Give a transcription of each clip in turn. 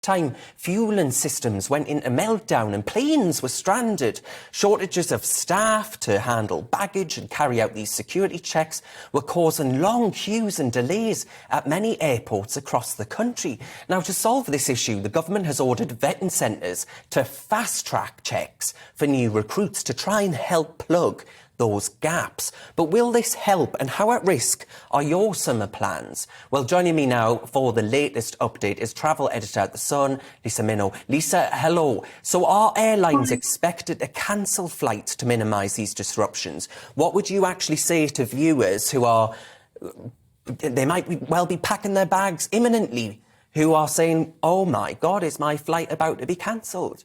time, fueling systems went into meltdown and planes were stranded. Shortages of staff to handle baggage and carry out these security checks were causing long queues and delays at many airports across the country. Now, to solve this issue, the government has ordered vetting centres to fast-track checks for new recruits to try and help plug those gaps. But will this help, and how at risk are your summer plans? Well, joining me now for the latest update is travel editor at The Sun, Lisa Minot. Lisa, hello. So are airlines expected to cancel flights to minimise these disruptions? What would you actually say to viewers who are, they might well be packing their bags imminently, who are saying, oh my God, is my flight about to be cancelled?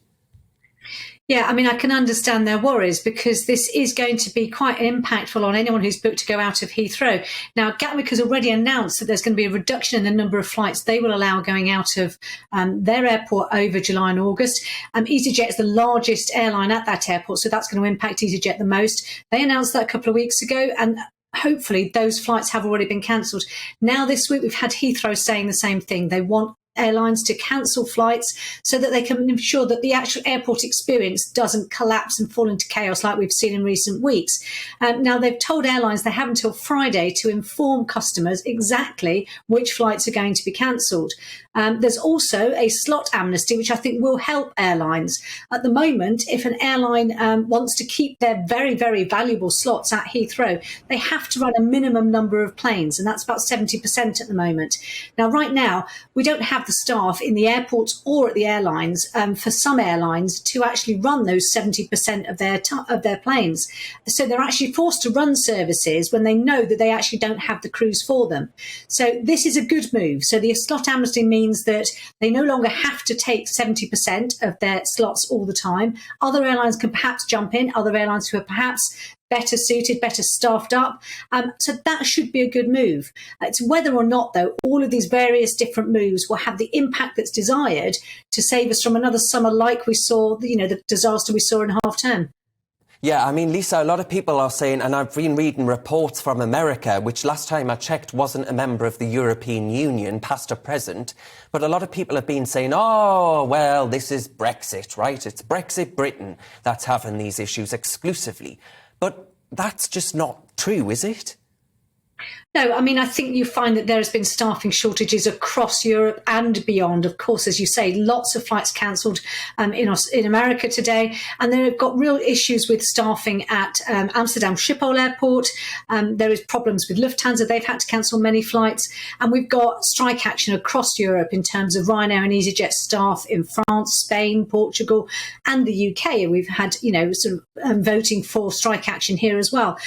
Yeah, I mean, I can understand their worries because this is going to be quite impactful on anyone who's booked to go out of Heathrow. Now, Gatwick has already announced that there's going to be a reduction in the number of flights they will allow going out of their airport over July and August. EasyJet is the largest airline at that airport, so that's going to impact EasyJet the most. They announced that a couple of weeks ago, and hopefully those flights have already been cancelled. Now, this week, we've had Heathrow saying the same thing. They want airlines to cancel flights so that they can ensure that the actual airport experience doesn't collapse and fall into chaos like we've seen in recent weeks. Now, they've told airlines they have until Friday to inform customers exactly which flights are going to be cancelled. There's also a slot amnesty, which I think will help airlines. At the moment, if an airline wants to keep their very, very valuable slots at Heathrow, they have to run a minimum number of planes, and that's about 70% at the moment. Now, right now, we don't have the staff in the airports or at the airlines for some airlines to actually run those 70% of their planes. So they're actually forced to run services when they know that they actually don't have the crews for them. So this is a good move. So the slot amnesty means that they no longer have to take 70% of their slots all the time. Other airlines can perhaps jump in, other airlines who are perhaps better suited, better staffed up. So that should be a good move. It's whether or not, though, all of these various different moves will have the impact that's desired to save us from another summer like we saw, the disaster we saw in half term. Yeah, I mean, Lisa, a lot of people are saying, and I've been reading reports from America, which last time I checked wasn't a member of the European Union, past or present, but a lot of people have been saying, oh, well, this is Brexit, right? It's Brexit Britain that's having these issues exclusively. But that's just not true, is it? No, I mean, I think you find that there has been staffing shortages across Europe and beyond. Of course, as you say, lots of flights cancelled in America today. And they've got real issues with staffing at Amsterdam Schiphol Airport. There is problems with Lufthansa. They've had to cancel many flights. And we've got strike action across Europe in terms of Ryanair and EasyJet staff in France, Spain, Portugal, and the UK. We've had, voting for strike action here as well.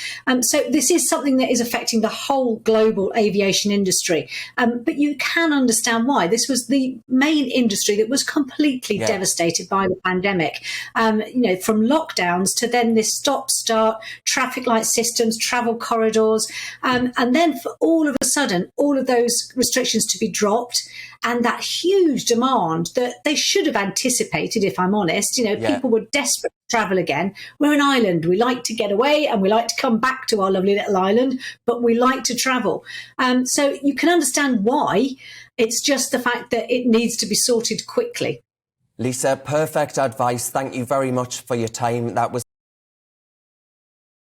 So this is something that is affecting the whole global aviation industry. But you can understand why. This was the main industry that was completely devastated by the pandemic. From lockdowns to then this stop-start, traffic light systems, travel corridors, and then for all of a sudden, all of those restrictions to be dropped, and that huge demand that they should have anticipated, if I'm honest. People were desperate to travel again. We're an island. We like to get away and we like to come back to our lovely little island, but we like to travel. So you can understand why. It's just the fact that it needs to be sorted quickly. Lisa, perfect advice. Thank you very much for your time. That was